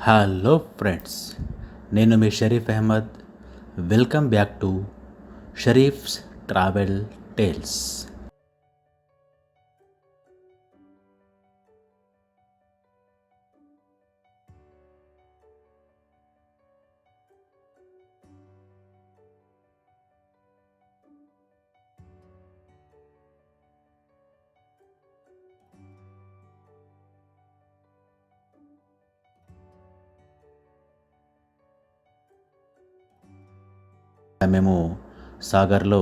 Hello friends, నేను మీ Sharif Ahmed. Welcome back to Sharif's travel tales. మేము సాగర్లో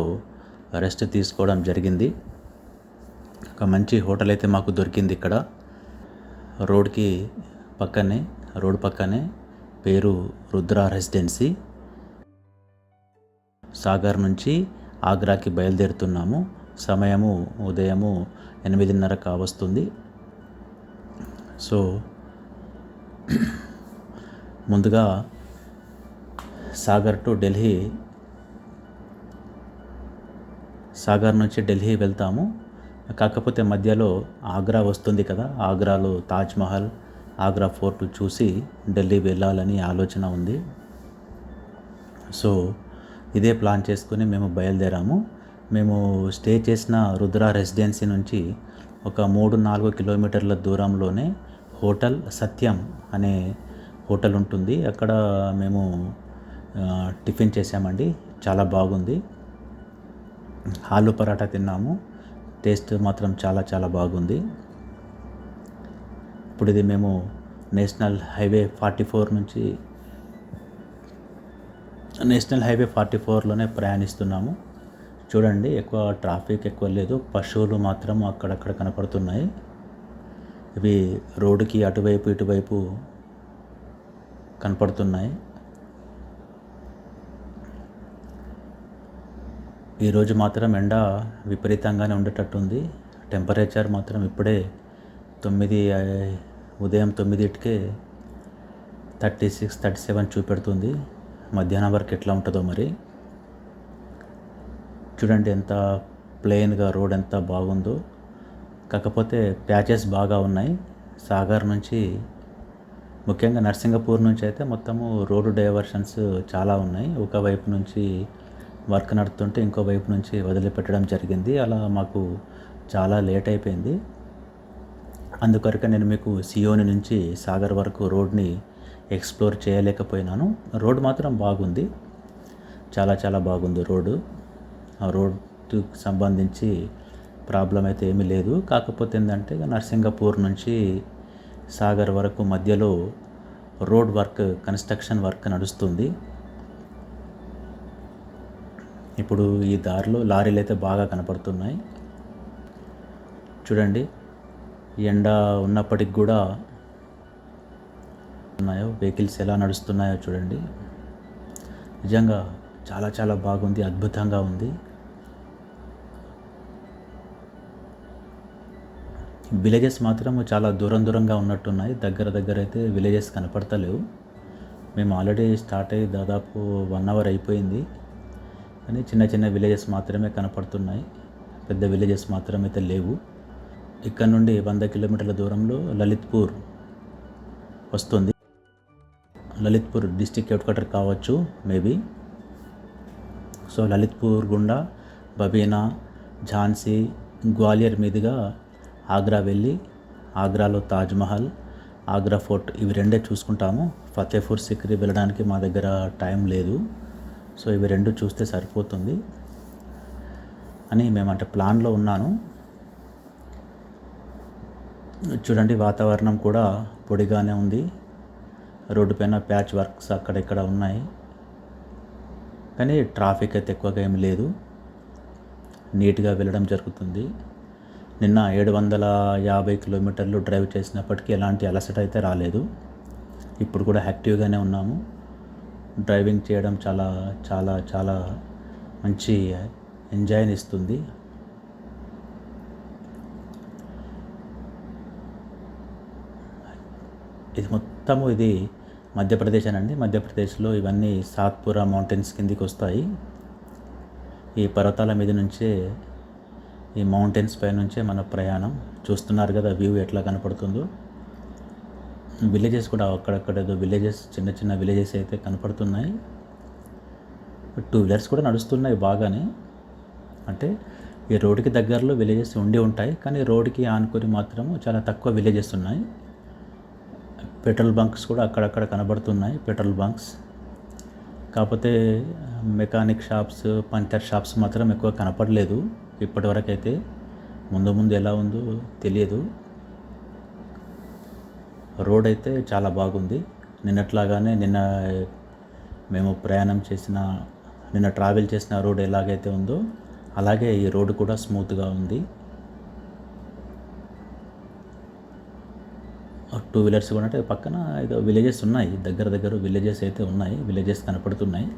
రెస్ట్ తీసుకోవడం జరిగింది. ఒక మంచి హోటల్ అయితే మాకు దొరికింది ఇక్కడ రోడ్ పక్కనే. పేరు రుద్ర రెసిడెన్సీ. సాగర్ నుంచి ఆగ్రాకి బయలుదేరుతున్నాము. సమయము ఉదయము 8:30 కావస్తుంది. సో ముందుగా సాగర్ నుంచి ఢిల్లీ వెళ్తాము. కాకపోతే మధ్యలో ఆగ్రా వస్తుంది కదా, ఆగ్రాలో తాజ్మహల్, ఆగ్రా ఫోర్ట్ చూసి ఢిల్లీ వెళ్ళాలని ఆలోచన ఉంది. సో ఇదే ప్లాన్ చేసుకుని మేము బయలుదేరాము. మేము స్టే చేసిన రుద్ర రెసిడెన్సీ నుంచి ఒక 3-4 కిలోమీటర్ల దూరంలోనే హోటల్ సత్యం అనే హోటల్ ఉంటుంది. అక్కడ మేము టిఫిన్ చేసామండి. చాలా బాగుంది. ఆలు పరాటా తిన్నాము. టేస్ట్ మాత్రం చాలా చాలా బాగుంది. ఇప్పుడు ఇది మేము నేషనల్ హైవే 44లోనే ప్రయాణిస్తున్నాము. చూడండి, ఎక్కువ ట్రాఫిక్ ఎక్కువ లేదు. పశువులు మాత్రం అక్కడక్కడ కనపడుతున్నాయి. ఇవి రోడ్డుకి అటువైపు ఇటువైపు కనపడుతున్నాయి. ఈరోజు మాత్రం ఎండ విపరీతంగానే ఉండేటట్టుంది. టెంపరేచర్ మాత్రం ఇప్పుడే ఉదయం 9కే 36-37 చూపెడుతుంది. మధ్యాహ్నం వరకు ఎట్లా ఉంటుందో మరి. చూడండి ఎంత ప్లెయిన్గా రోడ్ ఎంత బాగుందో. కాకపోతే ప్యాచెస్ బాగా ఉన్నాయి. సాగర్ నుంచి, ముఖ్యంగా నర్సింగపూర్ నుంచి అయితే మొత్తము రోడ్డు డైవర్షన్స్ చాలా ఉన్నాయి. ఒకవైపు నుంచి వర్క్ నడుతుంటే ఇంకో వైపు నుంచి వదిలిపెట్టడం జరిగింది. అలా మాకు చాలా లేట్ అయిపోయింది. అందుకొరకే నేను మీకు సియోని నుంచి సాగర్ వరకు రోడ్ని ఎక్స్ప్లోర్ చేయలేకపోయినాను. రోడ్ మాత్రం బాగుంది, చాలా చాలా బాగుంది రోడ్డు. ఆ రోడ్డుకి సంబంధించి ప్రాబ్లం అయితే ఏమీ లేదు. కాకపోతే ఏంటంటే నర్సింగపూర్ నుంచి సాగర్ వరకు మధ్యలో రోడ్ కన్స్ట్రక్షన్ వర్క్ నడుస్తుంది. ఇప్పుడు ఈ దారిలో లారీలు అయితే బాగా కనపడుతున్నాయి. చూడండి, ఎండ ఉన్నప్పటికి కూడా వెహికల్స్ ఎలా నడుస్తున్నాయో చూడండి. నిజంగా చాలా చాలా బాగుంది, అద్భుతంగా ఉంది. విలేజెస్ మాత్రం చాలా దూరంగా ఉన్నట్టున్నాయి. దగ్గర అయితే విలేజెస్ కనపడతలేవు. మేము ఆల్రెడీ స్టార్ట్ అయ్యి దాదాపు 1 అవర్ అయిపోయింది. కానీ చిన్న విలేజెస్ మాత్రమే కనపడుతున్నాయి. పెద్ద విలేజెస్ మాత్రం అయితే లేవు. ఇక్కడ నుండి 100 కిలోమీటర్ల దూరంలో లలిత్పూర్ వస్తుంది. లలిత్పూర్ డిస్ట్రిక్ట్ హెడ్ క్వార్టర్ కావచ్చు మేబీ. సో లలిత్పూర్ గుండా బబీనా, ఝాన్సీ, గ్వాలియర్ మీదుగా ఆగ్రా వెళ్ళి ఆగ్రాలో తాజ్మహల్, ఆగ్రా ఫోర్ట్ ఇవి రెండే చూసుకుంటాము. ఫతేపూర్ సిక్రీ వెళ్ళడానికి మా దగ్గర టైం లేదు. సో ఇవి రెండు చూస్తే సరిపోతుంది అని మేమంటే ప్లాన్లో ఉన్నాను. చూడండి, వాతావరణం కూడా పొడిగానే ఉంది. రోడ్డు పైన ప్యాచ్ వర్క్స్ అక్కడిక్కడ ఉన్నాయి, కానీ ట్రాఫిక్ అయితే ఎక్కువగా ఏమి లేదు. నీట్గా వెళ్ళడం జరుగుతుంది. నిన్న 750 కిలోమీటర్లు డ్రైవ్ చేసినప్పటికీ ఎలాంటి అలసట అయితే రాలేదు. ఇప్పుడు కూడా యాక్టివ్గానే ఉన్నాము. డ్రైవింగ్ చేయడం చాలా చాలా చాలా మంచి ఎంజాయ్ని ఇస్తుంది. ఇది మధ్యప్రదేశ్ అండి. మధ్యప్రదేశ్లో ఇవన్నీ సాత్పురా మౌంటైన్స్ కిందికి వస్తాయి. ఈ పర్వతాల మీద నుంచే, ఈ మౌంటైన్స్ పై నుంచే మన ప్రయాణం. చూస్తున్నారు కదా వ్యూ ఎట్లా కనపడుతుందో. విలేజెస్ కూడా అక్కడక్కడ ఏదో విలేజెస్, చిన్న చిన్న విలేజెస్ అయితే కనపడుతున్నాయి. టూ వీలర్స్ కూడా నడుస్తున్నాయి బాగానే. అంటే ఈ రోడ్డుకి దగ్గరలో విలేజెస్ ఉండి ఉంటాయి, కానీ రోడ్డుకి ఆనుకొని మాత్రము చాలా తక్కువ విలేజెస్ ఉన్నాయి. పెట్రోల్ బంక్స్ కూడా అక్కడక్కడ కనబడుతున్నాయి, పెట్రోల్ బంక్స్. కాకపోతే మెకానిక్ షాప్స్, పంచర్ షాప్స్ మాత్రం ఎక్కువ కనపడలేదు ఇప్పటివరకు అయితే. ముందు ముందు ఎలా ఉందో తెలియదు. రోడ్ అయితే చాలా బాగుంది. నిన్నట్లాగానే మేము నిన్న ట్రావెల్ చేసిన రోడ్ ఎలాగైతే ఉందో అలాగే ఈ రోడ్డు కూడా స్మూత్గా ఉంది. టూ వీలర్స్ కూడా అంటే పక్కన ఏదో విలేజెస్ ఉన్నాయి, దగ్గర విలేజెస్ అయితే ఉన్నాయి, విలేజెస్ కనపడుతున్నాయి.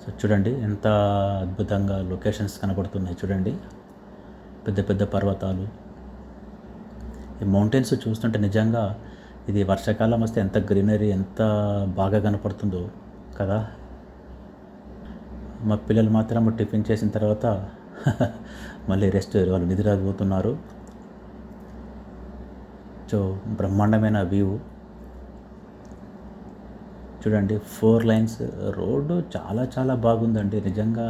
సో చూడండి ఎంత అద్భుతంగా లొకేషన్స్ కనబడుతున్నాయి. చూడండి, పెద్ద పెద్ద పర్వతాలు, ఈ మౌంటైన్స్ చూస్తుంటే నిజంగా ఇది వర్షాకాలం వస్తే ఎంత గ్రీనరీ, ఎంత బాగా కనపడుతుందో కదా. మా పిల్లలు మాత్రం టిఫిన్ చేసిన తర్వాత మళ్ళీ వాళ్ళు నిద్రపోతున్నారు. సో బ్రహ్మాండమైన వ్యూ చూడండి. 4 లైన్స్ రోడ్డు చాలా చాలా బాగుందండి. నిజంగా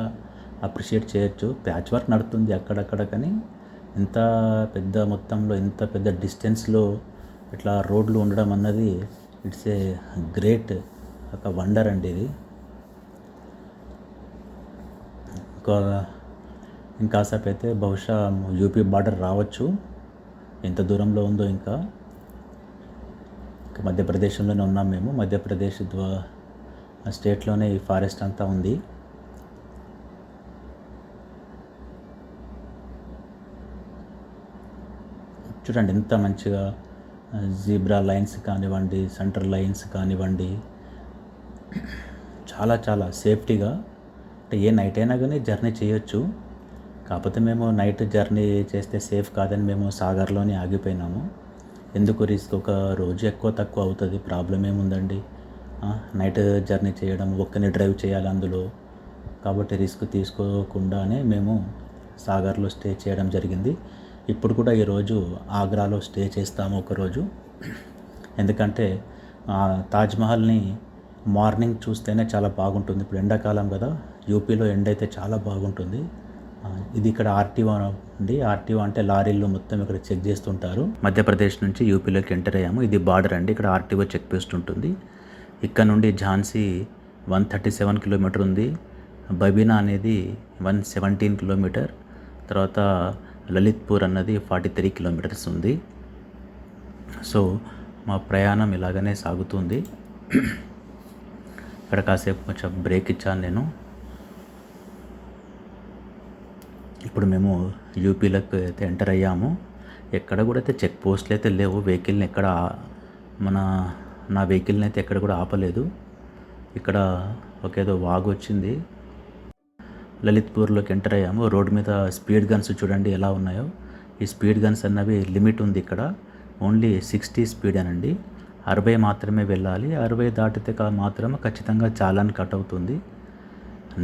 అప్రిషియేట్ చేయొచ్చు. ప్యాచ్ వర్క్ నడుస్తుంది అక్కడక్కడ, కానీ ఇంత పెద్ద మొత్తంలో, ఇంత పెద్ద డిస్టెన్స్లో ఇట్లా రోడ్లు ఉండడం అన్నది ఇట్స్ ఏ గ్రేట్, ఒక వండర్ అండి ఇది. ఇంకాసేపు అయితే బహుశా యూపీ బార్డర్ రావచ్చు, ఎంత దూరంలో ఉందో. ఇంకా మధ్యప్రదేశ్లోనే ఉన్నాం మేము. మధ్యప్రదేశ్ స్టేట్లోనే ఈ ఫారెస్ట్ అంతా ఉంది. చూడండి ఎంత మంచిగా జీబ్రా లైన్స్ కానివ్వండి, సెంటర్ లైన్స్ కానివ్వండి, చాలా చాలా సేఫ్టీగా. అంటే ఏ నైట్ అయినా కానీ జర్నీ చేయొచ్చు. కాకపోతే మేము నైట్ జర్నీ చేస్తే సేఫ్ కాదని మేము సాగర్లోనే ఆగిపోయినాము. ఎందుకు రిస్క్, ఒక రోజు ఎక్కువ తక్కువ అవుతుంది, ప్రాబ్లం ఏముందండి. నైట్ జర్నీ చేయడం, ఒక్కనే డ్రైవ్ చేయాలి అందులో, కాబట్టి రిస్క్ తీసుకోకుండానే మేము సాగర్లో స్టే చేయడం జరిగింది. ఇప్పుడు కూడా ఈరోజు ఆగ్రాలో స్టే చేస్తాము ఒకరోజు. ఎందుకంటే తాజ్మహల్ని మార్నింగ్ చూస్తేనే చాలా బాగుంటుంది. ఇప్పుడు ఎండాకాలం కదా, యూపీలో ఎండ అయితే చాలా బాగుంటుంది. ఇది ఇక్కడ ఆర్టీఓ అండి. ఆర్టీఓ అంటే లారీల్లో మొత్తం ఇక్కడ చెక్ చేస్తుంటారు. మధ్యప్రదేశ్ నుంచి యూపీలోకి ఎంటర్ అయ్యాము. ఇది బార్డర్ అండి. ఇక్కడ ఆర్టీఓ చెక్ పోస్ట్ ఉంటుంది. ఇక్కడ నుండి ఝాన్సీ 137 కిలోమీటర్ ఉంది. బబీనా అనేది 117 కిలోమీటర్. తర్వాత లలిత్పూర్ అన్నది 43 కిలోమీటర్స్ ఉంది. సో మా ప్రయాణం ఇలాగనే సాగుతుంది. ఇక్కడ కాసేపు కొంచెం బ్రేక్ ఇచ్చాను నేను. ఇప్పుడు మేము యూపీలోకి అయితే ఎంటర్ అయ్యాము. ఎక్కడ కూడా అయితే చెక్ పోస్టులు అయితే లేవు. వెహికల్ని ఎక్కడ నా వెహికల్ని అయితే ఎక్కడ కూడా ఆపలేదు. ఇక్కడ ఒకేదో వాగు వచ్చింది. లలిత్పూర్లోకి ఎంటర్ అయ్యాము. రోడ్ మీద స్పీడ్ గన్స్ చూడండి ఎలా ఉన్నాయో. ఈ స్పీడ్ గన్స్ అన్నవి లిమిట్ ఉంది ఇక్కడ. ఓన్లీ 60 స్పీడ్ అనండి. 60 మాత్రమే వెళ్ళాలి. 60 దాటితే మాత్రమే ఖచ్చితంగా చాలాన్ కట్ అవుతుంది.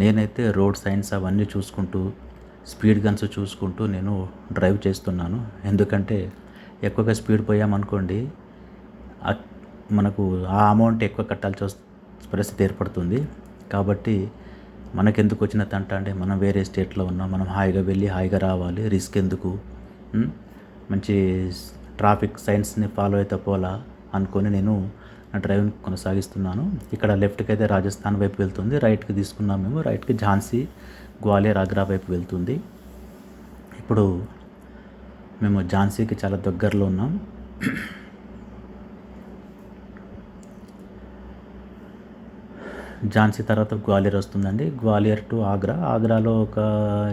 నేనైతే రోడ్ సైన్స్ అవన్నీ చూసుకుంటూ, స్పీడ్ గన్స్ చూసుకుంటూ నేను డ్రైవ్ చేస్తున్నాను. ఎందుకంటే ఎక్కువగా స్పీడ్ పోయామనుకోండి, మనకు ఆ అమౌంట్ ఎక్కువ కట్టాల్సి పరిస్థితి ఏర్పడుతుంది. కాబట్టి మనకెందుకు వచ్చిన తంట అంటే, మనం వేరే స్టేట్లో ఉన్నాం, మనం హాయిగా వెళ్ళి హాయిగా రావాలి, రిస్క్ ఎందుకు, మంచి ట్రాఫిక్ సైన్స్ని ఫాలో అయితే పోలా అనుకొని నేను నా డ్రైవింగ్ కొనసాగిస్తున్నాను. ఇక్కడ లెఫ్ట్కి అయితే రాజస్థాన్ వైపు వెళ్తుంది, రైట్కి తీసుకున్నాం మేము. రైట్కి ఝాన్సీ, గ్వాలియర్, ఆగ్రా వైపు వెళ్తుంది. ఇప్పుడు మేము ఝాన్సీకి చాలా దగ్గరలో ఉన్నాం. ఝాన్సీ తర్వాత గ్వాలియర్ వస్తుందండి. గ్వాలియర్ టు ఆగ్రా. ఆగ్రాలో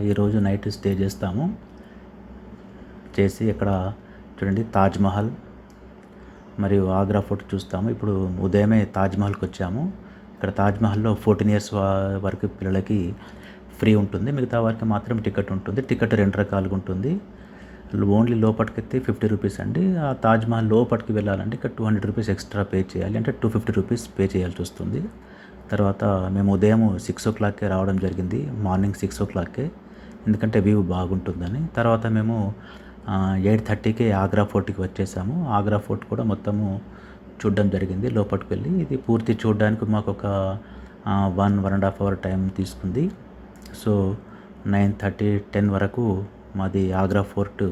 ఈరోజు నైట్ స్టే చేస్తాము. చేసి ఇక్కడ చూడండి తాజ్‌మహల్ మరియు ఆగ్రా ఫోర్ట్ చూస్తాము. ఇప్పుడు ఉదయమే తాజ్‌మహల్‌కి వచ్చాము. ఇక్కడ తాజ్‌మహల్‌లో 14 ఇయర్స్ వరకు పిల్లలకి ఫ్రీ ఉంటుంది. మిగతా వారికి మాత్రం టికెట్ ఉంటుంది. టికెట్ 2 రకాలుగా ఉంటుంది. ఓన్లీ లోపటికైతే 50 రూపీస్ అండి. ఆ తాజ్‌మహల్ లోపటికి వెళ్ళాలంటే ఇక్కడ 200 రూపీస్ ఎక్స్ట్రా పే చేయాలి. అంటే 250 రూపీస్ పే చేయాల్సి వస్తుంది. తర్వాత మేము ఉదయం 6:00కే రావడం జరిగింది. మార్నింగ్ 6:00కే, ఎందుకంటే వ్యూ బాగుంటుందని. తర్వాత మేము 8:30కే ఆగ్రా ఫోర్ట్‌కి వచ్చేసాము. ఆగ్రా ఫోర్ట్ కూడా మొత్తము చూడడం జరిగింది లోపలికి వెళ్ళి. ఇది పూర్తి చూడడానికి మాకు ఒక 1.5 అవర్ టైం తీసుకుంది. సో 9:30, 10 వరకు మాది ఆగ్రా ఫోర్ట్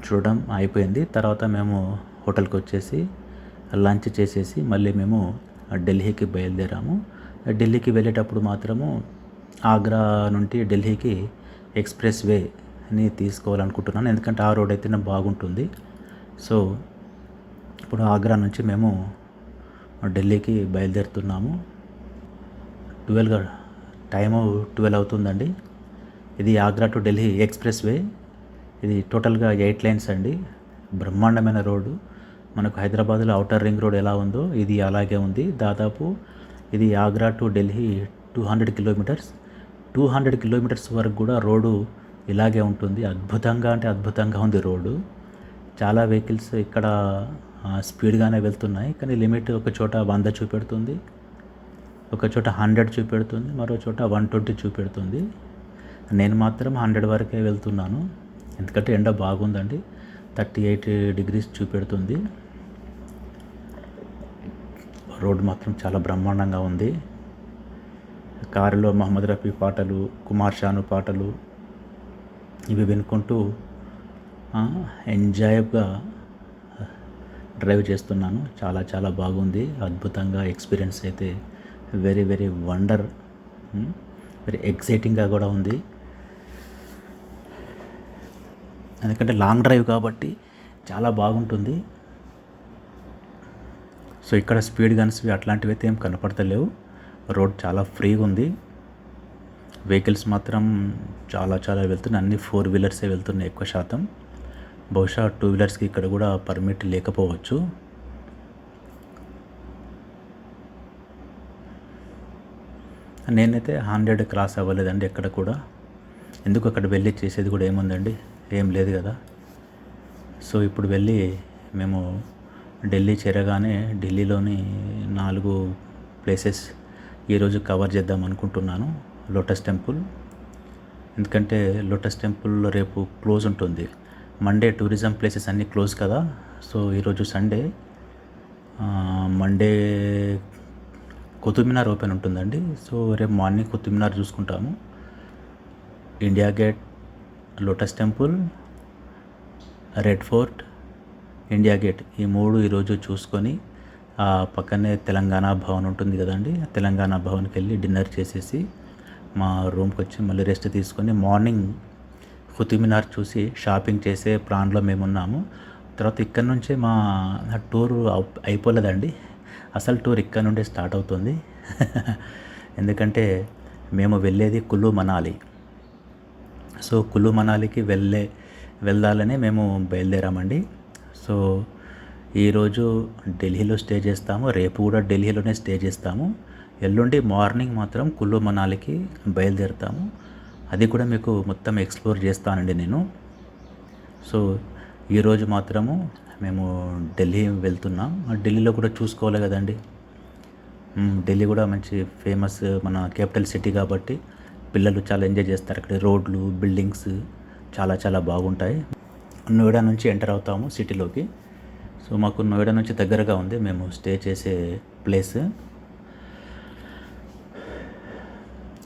చూడడం అయిపోయింది. తర్వాత మేము హోటల్కి వచ్చేసి లంచ్ చేసేసి మళ్ళీ మేము ఢిల్లీకి బయలుదేరాము. ఢిల్లీకి వెళ్ళేటప్పుడు మాత్రము ఆగ్రా నుండి ఢిల్లీకి ఎక్స్ప్రెస్ వేని తీసుకోవాలనుకుంటున్నాను, ఎందుకంటే ఆ రోడ్ అయితేనే బాగుంటుంది. సో ఇప్పుడు ఆగ్రా నుంచి మేము ఢిల్లీకి బయలుదేరుతున్నాము. 12 అవుతుందండి. ఇది Agra to Delhi express way. ఇది టోటల్గా 8 లైన్స్ అండి. బ్రహ్మాండమైన రోడ్డు. మనకు హైదరాబాద్లో ఔటర్ రింగ్ రోడ్ ఎలా ఉందో ఇది అలాగే ఉంది. దాదాపు ఇది Agra to Delhi 200 kilometres. 200 kilometres వరకు కూడా రోడ్డు ఇలాగే ఉంటుంది. అద్భుతంగా అంటే అద్భుతంగా ఉంది రోడ్డు. చాలా వెహికల్స్ ఇక్కడ స్పీడ్గానే వెళ్తున్నాయి, కానీ లిమిట్ ఒక చోట 100 చూపెడుతుంది, ఒక చోట 100 చూపెడుతుంది, మరో చోట 120 చూపెడుతుంది. నేను మాత్రం 100 వరకే వెళ్తున్నాను, ఎందుకంటే ఎండ బాగుందండి. 38 డిగ్రీస్ చూపెడుతుంది. రోడ్ మాత్రం చాలా బ్రహ్మాండంగా ఉంది. కారులో మహమ్మద్ రఫీ పాటలు, కుమార్ షాను పాటలు ఇవి వినుకుంటూ ఎంజాయ్గా డ్రైవ్ చేస్తున్నాను. చాలా చాలా బాగుంది. అద్భుతంగా ఎక్స్పీరియన్స్ అయితే వెరీ వెరీ వెరీ ఎక్సైటింగ్గా కూడా ఉంది. ఎందుకంటే లాంగ్ డ్రైవ్ కాబట్టి చాలా బాగుంటుంది. సో ఇక్కడ స్పీడ్ గన్స్ అట్లాంటివి అయితే ఏం కనపడతలేవు. రోడ్ చాలా ఫ్రీగా ఉంది. వెహికల్స్ మాత్రం చాలా చాలా వెళ్తున్నాయి. అన్ని 4 వీలర్సే వెళ్తున్నాయి ఎక్కువ శాతం. బహుశా 2 వీలర్స్కి ఇక్కడ కూడా పర్మిట్ లేకపోవచ్చు. నేనైతే 100 క్రాస్ అవ్వలేదండి ఎక్కడ కూడా. ఎందుకు అక్కడ వెళ్ళి చేసేది కూడా ఏముందండి, ఏం లేదు కదా. సో ఇప్పుడు వెళ్ళి మేము ఢిల్లీ చేరగానే ఢిల్లీలోని 4 ప్లేసెస్ ఈరోజు కవర్ చేద్దాం అనుకుంటున్నాను. లోటస్ టెంపుల్, ఎందుకంటే లోటస్ టెంపుల్లో రేపు క్లోజ్ ఉంటుంది. మండే టూరిజం ప్లేసెస్ అన్నీ క్లోజ్ కదా. సో ఈరోజు సండే, మండే కుతుబ్మినార్ ఓపెన్ ఉంటుందండి. సో రేపు మార్నింగ్ కుతుబ్మినార్ చూసుకుంటాము. India gate, lotus temple, red fort, India gate, ఈ 3 ఈరోజు చూసుకొని పక్కనే తెలంగాణ భవన్ ఉంటుంది కదండి. తెలంగాణ భవన్కి వెళ్ళి డిన్నర్ చేసేసి మా రూమ్కి వచ్చి మళ్ళీ రెస్ట్ తీసుకొని మార్నింగ్ కుతుబ్మినార్ చూసి షాపింగ్ చేసే ప్లాన్లో మేము ఉన్నాము. తర్వాత ఇక్కడ నుంచే మా టూర్ అయిపోలేదండి. అసలు టూర్ ఇక్కడ నుండే స్టార్ట్ అవుతుంది. ఎందుకంటే మేము వెళ్ళేది కులు మనాలి. సో కులు మనాలికి వెళ్దాలని మేము బయలుదేరామండి. సో ఈరోజు ఢిల్లీలో స్టే చేస్తాము, రేపు కూడా ఢిల్లీలోనే స్టే చేస్తాము. ఎల్లుండి మార్నింగ్ మాత్రం కులు మనాలికి బయలుదేరుతాము. అది కూడా మీకు మొత్తం ఎక్స్ప్లోర్ చేస్తానండి నేను. సో ఈరోజు మాత్రము మేము ఢిల్లీ వెళ్తున్నాం. ఢిల్లీలో కూడా చూసుకోవాలి కదండి. ఢిల్లీ కూడా మంచి ఫేమస్ మన క్యాపిటల్ సిటీ కాబట్టి పిల్లలు చాలా ఎంజాయ్ చేస్తారు. అక్కడ రోడ్లు, బిల్డింగ్స్ చాలా చాలా బాగుంటాయి. నోయిడా నుంచి ఎంటర్ అవుతాము సిటీలోకి. సో మాకు నోయిడా నుంచి దగ్గరగా ఉంది మేము స్టే చేసే ప్లేస్.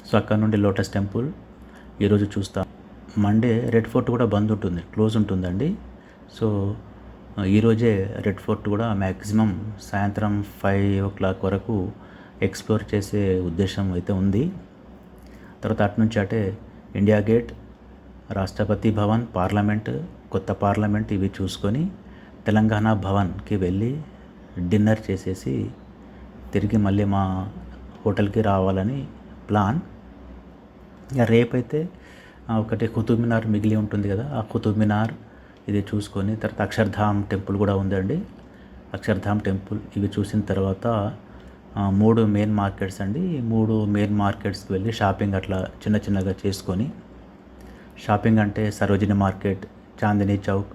సో అక్కడ నుండి లోటస్ టెంపుల్ ఈరోజు చూస్తాం. మండే రెడ్ ఫోర్ట్ కూడా బంద్ ఉంటుంది, క్లోజ్ ఉంటుందండి. సో ఈరోజే రెడ్ ఫోర్ట్ కూడా మ్యాక్సిమం సాయంత్రం 5 o'clock వరకు ఎక్స్ప్లోర్ చేసే ఉద్దేశం అయితే ఉంది. తర్వాత అటు నుంచి అటే India gate, Rashtrapati Bhavan, parliament, కొత్త పార్లమెంట్ ఇవి చూసుకొని తెలంగాణ భవన్కి వెళ్ళి డిన్నర్ చేసేసి తిరిగి మళ్ళీ మా హోటల్కి రావాలని ప్లాన్. ఇక రేపైతే ఒకటి కుతుబ్ మినార్ మిగిలి ఉంటుంది కదా, ఆ కుతుబ్ మినార్ ఇది చూసుకొని తర్వాత అక్షర్ధామ్ టెంపుల్ కూడా ఉందండి. అక్షర్ధామ్ టెంపుల్ ఇవి చూసిన తర్వాత 3 మెయిన్ మార్కెట్స్ అండి. ఈ 3 మెయిన్ మార్కెట్స్కి వెళ్ళి షాపింగ్ అట్లా చిన్న చిన్నగా చేసుకొని, షాపింగ్ అంటే సరోజిని మార్కెట్, చాందినీ చౌక్,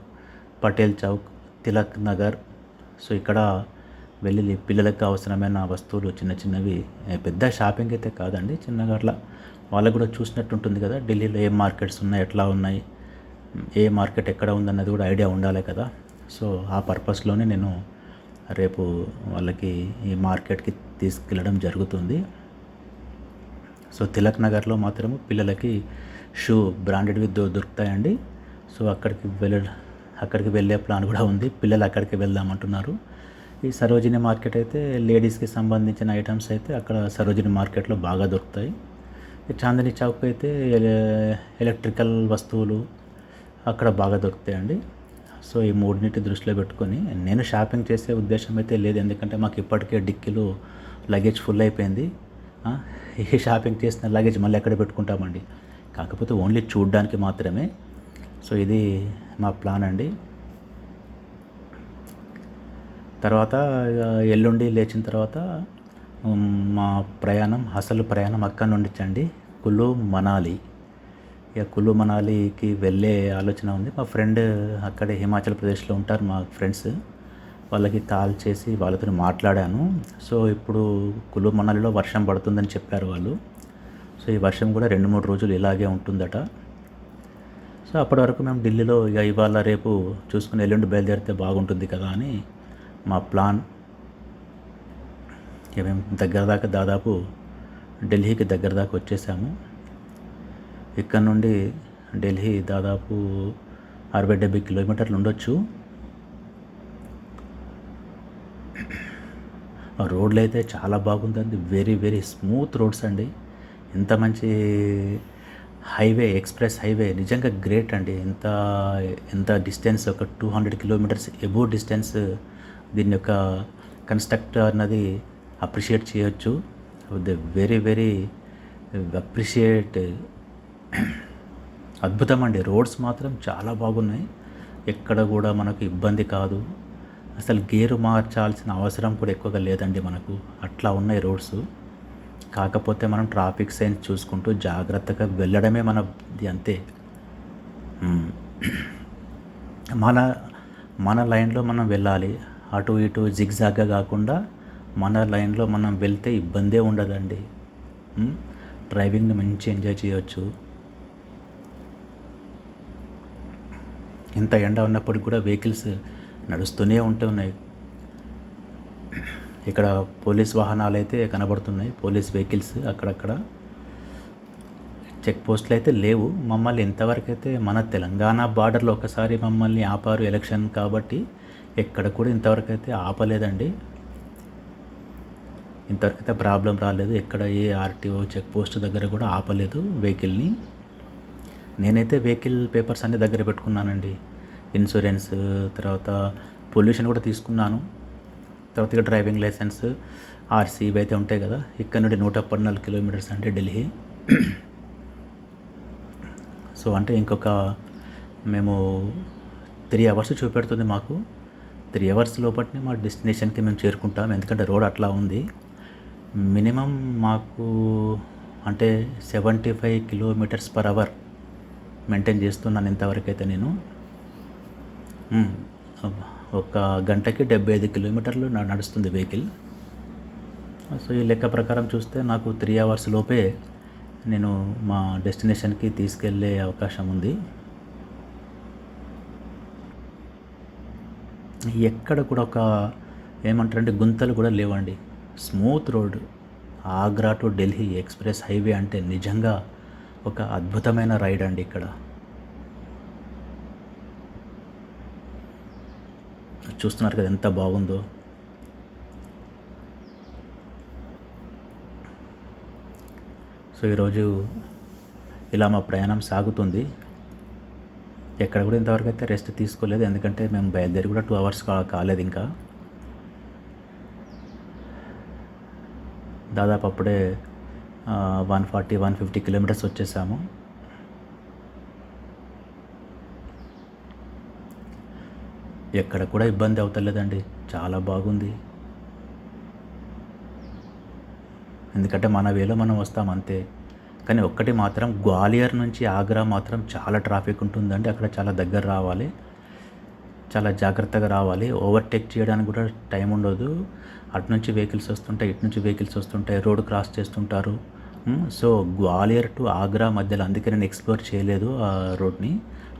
పటేల్ చౌక్, తిలక్ నగర్. సో ఇక్కడ వెళ్ళి పిల్లలకు అవసరమైన వస్తువులు చిన్న చిన్నవి, పెద్ద షాపింగ్ అయితే కాదండి, చిన్నగా అట్లా వాళ్ళకు కూడా చూసినట్టు ఉంటుంది కదా, ఢిల్లీలో ఏ మార్కెట్స్ ఉన్నాయి, ఎట్లా ఉన్నాయి, ఏ మార్కెట్ ఎక్కడ ఉందన్నది కూడా ఐడియా ఉండాలి కదా. సో ఆ పర్పస్లోనే నేను రేపు వాళ్ళకి ఈ మార్కెట్కి తీసుకెళ్ళడం జరుగుతుంది. సో తిలక్ నగర్లో మాత్రము పిల్లలకి షూ బ్రాండెడ్వి దొరుకుతాయండి. సో అక్కడికి వెళ్ళే ప్లాన్ కూడా ఉంది. పిల్లలు అక్కడికి వెళ్దామంటున్నారు. ఈ సరోజిని మార్కెట్ అయితే లేడీస్కి సంబంధించిన ఐటమ్స్ అయితే అక్కడ సరోజిని మార్కెట్లో బాగా దొరుకుతాయి. చాందినీ చౌక్ అయితే ఎలక్ట్రికల్ వస్తువులు అక్కడ బాగా దొరుకుతాయండి. సో ఈ మూడింటి దృష్టిలో పెట్టుకొని నేను షాపింగ్ చేసే ఉద్దేశం అయితే లేదు, ఎందుకంటే మాకు ఇప్పటికే డిక్కీలో లగేజ్ ఫుల్ అయిపోయింది. ఈ షాపింగ్ చేసిన లగేజ్ మళ్ళీ ఎక్కడ పెట్టుకుంటామండి, కాకపోతే ఓన్లీ చూడడానికి మాత్రమే. సో ఇది మా ప్లాన్ అండి. తర్వాత ఎల్లుండి లేచిన తర్వాత మా అసలు ప్రయాణం అక్కడ నుండి కులు మనాలి. ఇక కులు మనాలికి వెళ్ళే ఆలోచన ఉంది. మా ఫ్రెండ్ అక్కడే హిమాచల్ ప్రదేశ్లో ఉంటారు మా ఫ్రెండ్స్, వాళ్ళకి కాల్ చేసి వాళ్ళతో మాట్లాడాను. సో ఇప్పుడు కులు మనాలిలో వర్షం పడుతుందని చెప్పారు వాళ్ళు. సో ఈ వర్షం కూడా 2-3 రోజులు ఇలాగే ఉంటుందట. సో అప్పటి వరకు మేము ఢిల్లీలో ఇక ఇవాళ రేపు చూసుకుని ఎల్లుండి బయలుదేరితే బాగుంటుంది కదా అని మా ప్లాన్. ఇక మేము దాదాపు ఢిల్లీకి దగ్గర దాకా వచ్చేసాము. ఇక్కడ నుండి ఢిల్లీ దాదాపు 60-70 కిలోమీటర్లు ఉండొచ్చు. రోడ్లు అయితే చాలా బాగుందండి, వెరీ వెరీ స్మూత్ రోడ్స్ అండి. ఎంత మంచి హైవే, ఎక్స్ప్రెస్ హైవే, నిజంగా గ్రేట్ అండి. ఎంత డిస్టెన్స్, ఒక 200 కిలోమీటర్స్ ఎబో డిస్టెన్స్ దీని యొక్క కన్స్ట్రక్ట్ అన్నది అప్రిషియేట్ చేయొచ్చు. Very very appreciate. అద్భుతం అండి. రోడ్స్ మాత్రం చాలా బాగున్నాయి, ఎక్కడ కూడా మనకు ఇబ్బంది కాదు. అసలు గేరు మార్చాల్సిన అవసరం కూడా ఎక్కువగా లేదండి మనకు, అట్లా ఉన్నాయి రోడ్స్. కాకపోతే మనం ట్రాఫిక్ సైన్స్ చూసుకుంటూ జాగ్రత్తగా వెళ్ళడమే మనది, అంతే. మన లైన్లో మనం వెళ్ళాలి, అటు ఇటు జిగ్జాగ్గా కాకుండా మన లైన్లో మనం వెళ్తే ఇబ్బందే ఉండదండి. డ్రైవింగ్ని మంచి ఎంజాయ్ చేయవచ్చు. ఇంత ఎండ ఉన్నప్పటికి కూడా వెహికల్స్ నడుస్తూనే ఉంటున్నాయి. ఇక్కడ పోలీస్ వాహనాలు అయితే కనబడుతున్నాయి, పోలీస్ వెహికల్స్ అక్కడక్కడ. చెక్ పోస్టులు అయితే లేవు. మమ్మల్ని ఇంతవరకు అయితే మన తెలంగాణ బార్డర్లో ఒకసారి మమ్మల్ని ఆపారు ఎలక్షన్ కాబట్టి, ఎక్కడ కూడా ఇంతవరకు అయితే ఆపలేదండి. ఇంతవరకు అయితే ప్రాబ్లం రాలేదు, ఎక్కడ ఏ ఆర్టీఓ చెక్ పోస్ట్ దగ్గర కూడా ఆపలేదు వెహికల్ని. నేనైతే వెహికల్ పేపర్స్ అన్నీ దగ్గర పెట్టుకున్నానండి, ఇన్సూరెన్స్, తర్వాత పొల్యూషన్ కూడా తీసుకున్నాను, తర్వాత ఇక డ్రైవింగ్ లైసెన్స్, ఆర్సీ ఇవి అయితే ఉంటాయి కదా. ఇక్కడ నుండి 114 కిలోమీటర్స్ అంటే ఢిల్లీ. సో అంటే ఇంకొక మేము 3 అవర్స్ చూపెడుతుంది మాకు. 3 అవర్స్ లోపటిని మా డెస్టినేషన్కి మేము చేరుకుంటాం, ఎందుకంటే రోడ్ అట్లా ఉంది. మినిమం మాకు అంటే 75 కిలోమీటర్స్ పర్ అవర్ మెయింటైన్ చేస్తున్నాను ఇంతవరకు అయితే నేను. ఒక గంటకి 75 కిలోమీటర్లు నడుస్తుంది వెహికల్. సో ఈ లెక్క ప్రకారం చూస్తే నాకు 3 అవర్స్ లోపే నేను మా డెస్టినేషన్కి తీసుకెళ్ళే అవకాశం ఉంది. ఎక్కడ కూడా ఒక ఏమంటారంటే గుంతలు కూడా లేవండి, smooth road. Agra to Delhi express highway అంటే నిజంగా ఒక అద్భుతమైన రైడ్ అండి. ఇక్కడ చూస్తున్నారు కదా ఎంత బాగుందో. సో ఈరోజు ఇలా మా ప్రయాణం సాగుతుంది. ఎక్కడ కూడా ఇంతవరకు అయితే రెస్ట్ తీసుకోలేదు, ఎందుకంటే మేము బయలుదేరి కూడా 2 అవర్స్ కాలేదు ఇంకా. దాదాపు అప్పుడే 140-150 కిలోమీటర్స్ వచ్చేసాము. ఎక్కడ కూడా ఇబ్బంది అవుతలేదండి, చాలా బాగుంది. ఎందుకంటే మన వేలో మనం వస్తాం అంతే. కానీ ఒక్కటి మాత్రం, గ్వాలియర్ నుంచి ఆగ్రా మాత్రం చాలా ట్రాఫిక్ ఉంటుందండి. అక్కడ చాలా దగ్గర రావాలి, చాలా జాగ్రత్తగా రావాలి. ఓవర్టేక్ చేయడానికి కూడా టైం ఉండదు. అటు నుంచి వెహికల్స్ వస్తుంటాయి, ఇటు నుంచి వెహికల్స్ వస్తుంటాయి, రోడ్ క్రాస్ చేస్తుంటారు. సో గ్వాలియర్ టు ఆగ్రా మధ్యలో, అందుకే నేను ఎక్స్ప్లోర్ చేయలేదు ఆ రోడ్ని.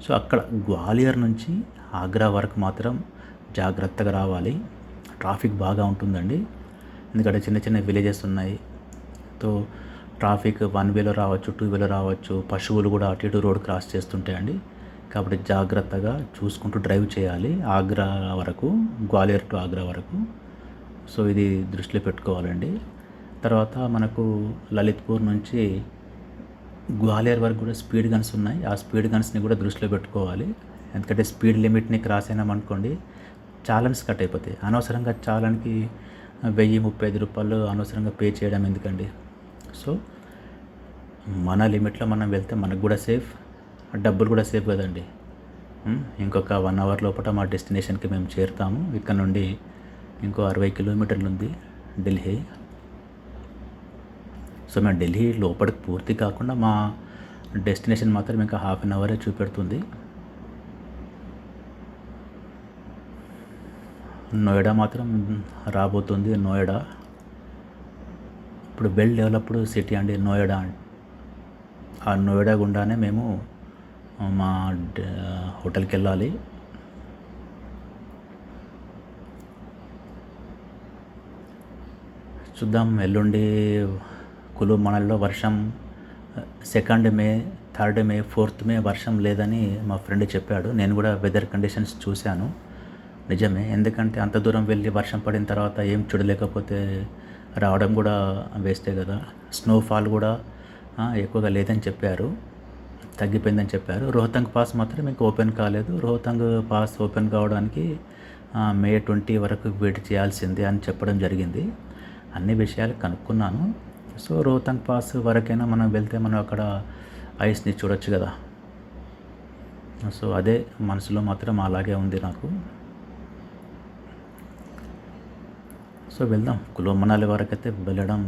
సో అక్కడ గ్వాలియర్ నుంచి ఆగ్రా వరకు మాత్రం జాగ్రత్తగా రావాలి. ట్రాఫిక్ బాగా ఉంటుందండి, ఎందుకంటే చిన్న చిన్న విలేజెస్ ఉన్నాయి. తో ట్రాఫిక్ 1 వేలో రావచ్చు, 2 వేలో రావచ్చు. పశువులు కూడా అటు ఇటు రోడ్ క్రాస్ చేస్తుంటాయండి. కాబట్టి జాగ్రత్తగా చూసుకుంటూ డ్రైవ్ చేయాలి ఆగ్రా వరకు, గ్వాలియర్ టు ఆగ్రా వరకు. సో ఇది దృష్టిలో పెట్టుకోవాలండి. తర్వాత మనకు లలిత్పూర్ నుంచి గ్వాలియర్ వరకు కూడా స్పీడ్ గన్స్ ఉన్నాయి. ఆ స్పీడ్ గన్స్ని కూడా దృష్టిలో పెట్టుకోవాలి. ఎందుకంటే స్పీడ్ లిమిట్ని క్రాస్ అయినామనుకోండి, చాలన్స్ కట్ అయిపోతాయి. అనవసరంగా చాలన్కి 1035 రూపాయలు అనవసరంగా పే చేయడం ఎందుకండి. సో మన లిమిట్లో మనం వెళ్తే మనకు కూడా సేఫ్, డబ్బులు కూడా సేఫ్ కదండి. ఇంకొక 1 అవర్ లోపల మా డెస్టినేషన్కి మేము చేరుతాము. ఇక్కడ నుండి ఇంకో 60 కిలోమీటర్లు ఉంది ఢిల్లీ. సో మేము ఢిల్లీ లోపలికి పూర్తి కాకుండా మా డెస్టినేషన్ మాత్రం ఇంకా హాఫ్ అన్ అవరే చూపెడుతుంది. నోయిడా మాత్రం రాబోతుంది. నోయిడా ఇప్పుడు వెల్ డెవలప్డ్ సిటీ అండి నోయిడా. ఆ నోయిడా గుండానే మేము మా హోటల్కి వెళ్ళాలి. చూద్దాం, ఎల్లుండి కులు మనాలిలో వర్షం 2nd మే, 3rd మే, 4th మే వర్షం లేదని మా ఫ్రెండ్ చెప్పాడు. నేను కూడా వెదర్ కండిషన్స్ చూశాను, నిజమే. ఎందుకంటే అంత దూరం వెళ్ళి వర్షం పడిన తర్వాత ఏం చూడలేకపోతే రావడం కూడా వేస్టే కదా. స్నోఫాల్ కూడా ఎక్కువగా లేదని చెప్పారు, తగ్గిపోయిందని చెప్పారు. రోహతంగ్ పాస్ మాత్రం ఇంకా ఓపెన్ కాలేదు. రోహతంగ్ పాస్ ఓపెన్ కావడానికి మే 20 వరకు వెయిట్ చేయాల్సిందే అని చెప్పడం జరిగింది. అన్ని విషయాలు కనుక్కున్నాను. సో రోహతంగ్ పాస్ వరకైనా మనం వెళ్తే మనం అక్కడ ఐస్ని చూడొచ్చు కదా. సో అదే మనసులో మాత్రం అలాగే ఉంది నాకు. సో వెళ్దాం, కులు మనాలి వరకు అయితే వెళ్ళడం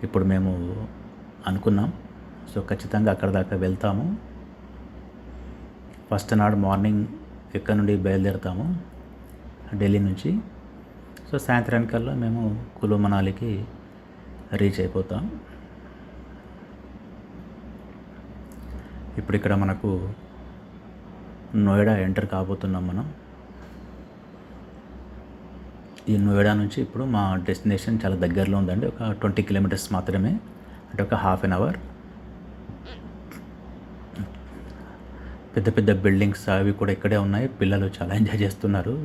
ఇప్పుడు మేము అనుకున్నాం. సో ఖచ్చితంగా అక్కడ దాకా వెళ్తాము. ఫస్ట్ నాడు మార్నింగ్ ఇక్కడ నుండి బయలుదేరుతాము ఢిల్లీ నుంచి. సో సాయంత్రానికల్లా మేము కులు మనాలికి రీచ్ అయిపోతాం. ఇప్పుడు ఇక్కడ మనకు నోయిడా ఎంటర్ కాబోతున్నాం మనం. ఈ నోయిడా నుంచి ఇప్పుడు మా డెస్టినేషన్ చాలా దగ్గరలో ఉందండి, ఒక 20 కిలోమీటర్స్ మాత్రమే, అంటే ఒక హాఫ్ అన్ అవర్. పెద్ద పెద్ద బిల్డింగ్స్ అవి కూడా ఇక్కడే ఉన్నాయి. పిల్లలు చాలా ఎంజాయ్ చేస్తున్నారు.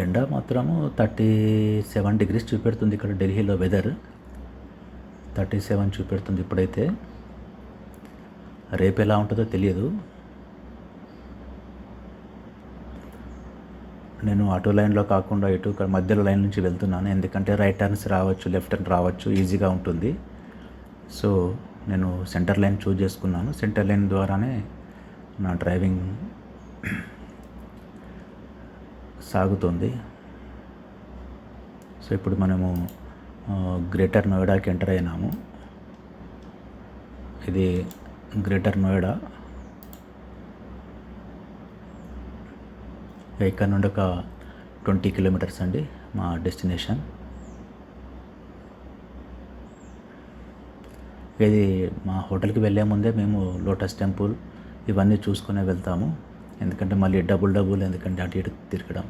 ఎండ మాత్రము 37 degrees చూపెడుతుంది ఇక్కడ ఢిల్లీలో. వెదర్ 37 చూపెడుతుంది ఇప్పుడైతే. రేపు ఎలా ఉంటుందో తెలియదు. నేను అటు లైన్లో కాకుండా ఇటు మధ్యలో లైన్ నుంచి వెళ్తున్నాను, ఎందుకంటే రైట్ టర్న్స్ రావచ్చు, లెఫ్ట్ టర్న్ రావచ్చు, ఈజీగా ఉంటుంది. సో నేను సెంటర్ లైన్ చూజ్ చేసుకున్నాను. సెంటర్ లైన్ ద్వారానే నా డ్రైవింగ్ సాగుతుంది. సో ఇప్పుడు మనము గ్రేటర్ నోయిడాకి ఎంటర్ అయినాము. ఇది గ్రేటర్ నోయిడా. ఇక్కడ నుండి ఒక 20 కిలోమీటర్స్ అండి మా డెస్టినేషన్. ఇది మా హోటల్కి వెళ్ళే ముందే మేము లోటస్ టెంపుల్ ఇవన్నీ చూసుకునే వెళ్తాము. ఎందుకంటే మళ్ళీ డబుల్ ఎందుకంటే అటు ఇటు తిరగడం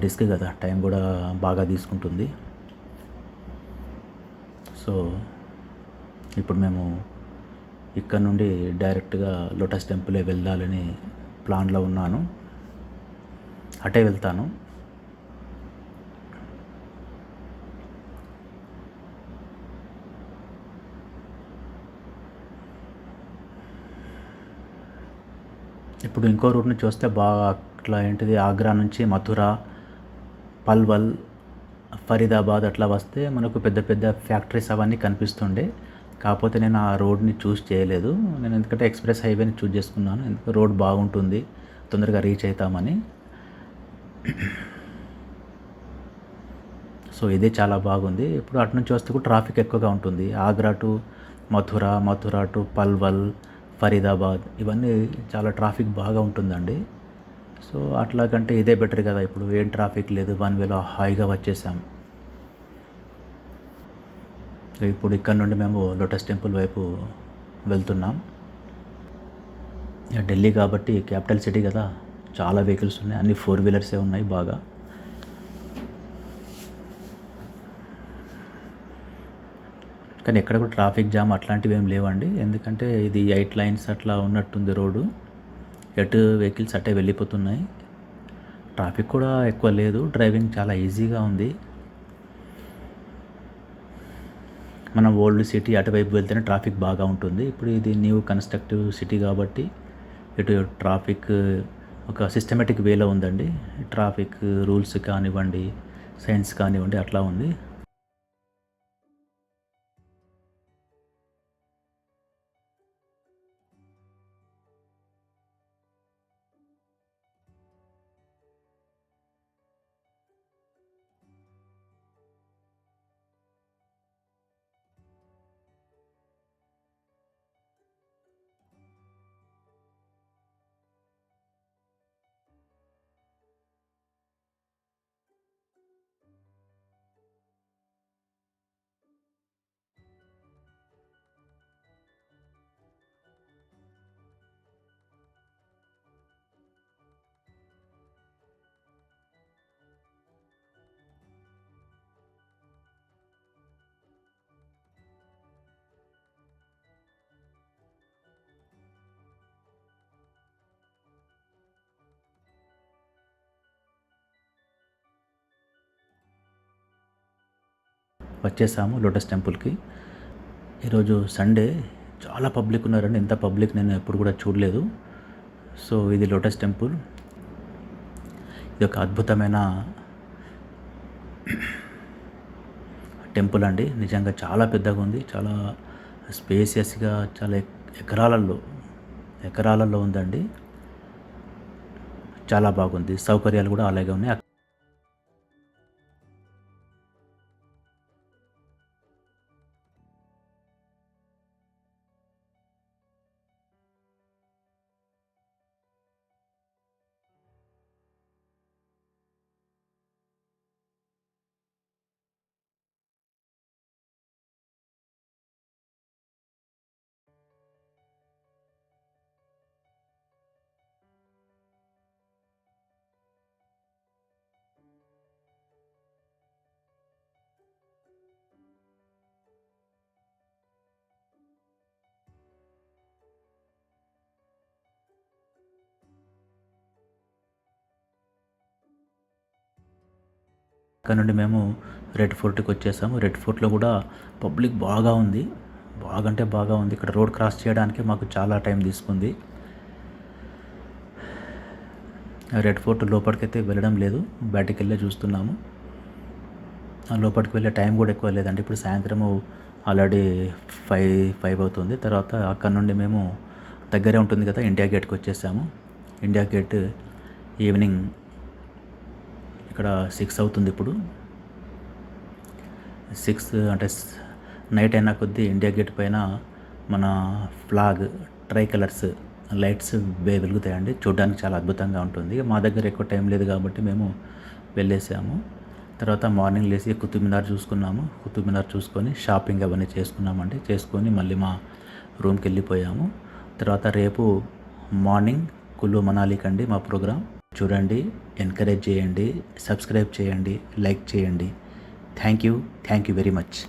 రిస్క్ కదా, టైం కూడా బాగా తీసుకుంటుంది. సో ఇప్పుడు మేము ఇక్కడ నుండి డైరెక్ట్గా లోటస్ టెంపులే వెళ్ళాలని ప్లాన్లో ఉన్నాను. అటే వెళ్తాను. ఇప్పుడు ఇంకో రూట్ నుంచి వస్తే బాగా అట్లా ఏంటిది ఆగ్రా నుంచి మథుర, పల్వల్, ఫరీదాబాద్ అట్లా వస్తే మనకు పెద్ద పెద్ద ఫ్యాక్టరీస్ అవన్నీ కనిపిస్తుండే. కాకపోతే నేను ఆ రోడ్ని చూస్ చేయలేదు. నేను ఎందుకంటే ఎక్స్ప్రెస్ హైవేని చూస్ చేసుకున్నాను. ఎందుకంటే రోడ్ బాగుంటుంది, తొందరగా రీచ్ అవుతామని. సో ఇదే చాలా బాగుంది. ఇప్పుడు అటు నుంచి వస్తే కూడా ట్రాఫిక్ ఎక్కువగా ఉంటుంది. ఆగ్రా టు మథుర, మథుర టు పల్వల్, ఫరీదాబాద్ ఇవన్నీ చాలా ట్రాఫిక్ బాగా ఉంటుందండి. సో అట్లా కంటే ఇదే బెటర్ కదా. ఇప్పుడు ఏం ట్రాఫిక్ లేదు, వన్ వేలో హాయిగా వచ్చేసాం. సో ఇప్పుడు ఇక్కడ నుండి మేము లోటస్ టెంపుల్ వైపు వెళ్తున్నాం. ఢిల్లీ కాబట్టి క్యాపిటల్ సిటీ కదా, చాలా వెహికల్స్ ఉన్నాయి, అన్ని 4 వీలర్సే ఉన్నాయి బాగా. కానీ ఎక్కడ కూడా ట్రాఫిక్ జామ్ అట్లాంటివి ఏం లేవండి. ఎందుకంటే ఇది 8 లైన్స్ అట్లా ఉన్నట్టుంది రోడ్డు. ఎటు వెహికల్స్ అట్టే వెళ్ళిపోతున్నాయి. ట్రాఫిక్ కూడా ఎక్కువ లేదు, డ్రైవింగ్ చాలా ఈజీగా ఉంది. మనం ఓల్డ్ సిటీ అటువైపు వెళ్తేనే ట్రాఫిక్ బాగా ఉంటుంది. ఇప్పుడు ఇది న్యూ కన్స్ట్రక్టివ్ సిటీ కాబట్టి ఇటు ట్రాఫిక్ ఒక సిస్టమేటిక్ వేలో ఉందండి. ట్రాఫిక్ రూల్స్ కానివ్వండి, సైన్స్ కానివ్వండి, అట్లా ఉంది. వచ్చేసాము లోటస్ టెంపుల్కి. ఈరోజు సండే, చాలా పబ్లిక్ ఉన్నారండి. ఇంత పబ్లిక్ నేను ఎప్పుడు కూడా చూడలేదు. సో ఇది లోటస్ టెంపుల్. ఇది ఒక అద్భుతమైన టెంపుల్ అండి. నిజంగా చాలా పెద్దగా ఉంది, చాలా స్పేసియస్గా, చాలా ఎకరాలలో ఉందండి. చాలా బాగుంది, సౌకర్యాలు కూడా అలాగే ఉన్నాయి. అక్కడ నుండి మేము రెడ్ ఫోర్ట్కి వచ్చేసాము. రెడ్ ఫోర్ట్లో కూడా పబ్లిక్ బాగా ఉంది, బాగా అంటే బాగా ఉంది. ఇక్కడ రోడ్ క్రాస్ చేయడానికి మాకు చాలా టైం తీసుకుంది. రెడ్ ఫోర్ట్ లోపలికైతే వెళ్ళడం లేదు, బయటికి వెళ్ళే చూస్తున్నాము. లోపలికి వెళ్ళే టైం కూడా ఎక్కువ లేదండి. ఇప్పుడు సాయంత్రము ఆల్రెడీ 5 అవుతుంది. తర్వాత అక్కడ నుండి మేము దగ్గరే ఉంటుంది కదా, ఇండియా గేట్కి వచ్చేసాము. ఇండియా గేట్ ఈవినింగ్ ఇక్కడ 6 అవుతుంది. ఇప్పుడు 6 అంటే నైట్ అయినా కొద్దీ ఇండియా గేట్ పైన మన ఫ్లాగ్, ట్రై కలర్స్ లైట్స్ వెలుగుతాయండి. చూడడానికి చాలా అద్భుతంగా ఉంటుంది. మా దగ్గర ఎక్కువ టైం లేదు కాబట్టి మేము వెళ్ళేసాము. తర్వాత మార్నింగ్ లేచి కుతుబ్ మినార్ చూసుకున్నాము. కుతుబ్ మినార్ చూసుకొని షాపింగ్ అవన్నీ చేసుకున్నామండి. చేసుకొని మళ్ళీ మా రూమ్కి వెళ్ళిపోయాము. తర్వాత రేపు మార్నింగ్ కుల్లు మనాలికి అండి మా ప్రోగ్రామ్. చూడండి, ఎంకరేజ్ చేయండి, సబ్స్క్రైబ్ చేయండి, లైక్ చేయండి. Thank you very much.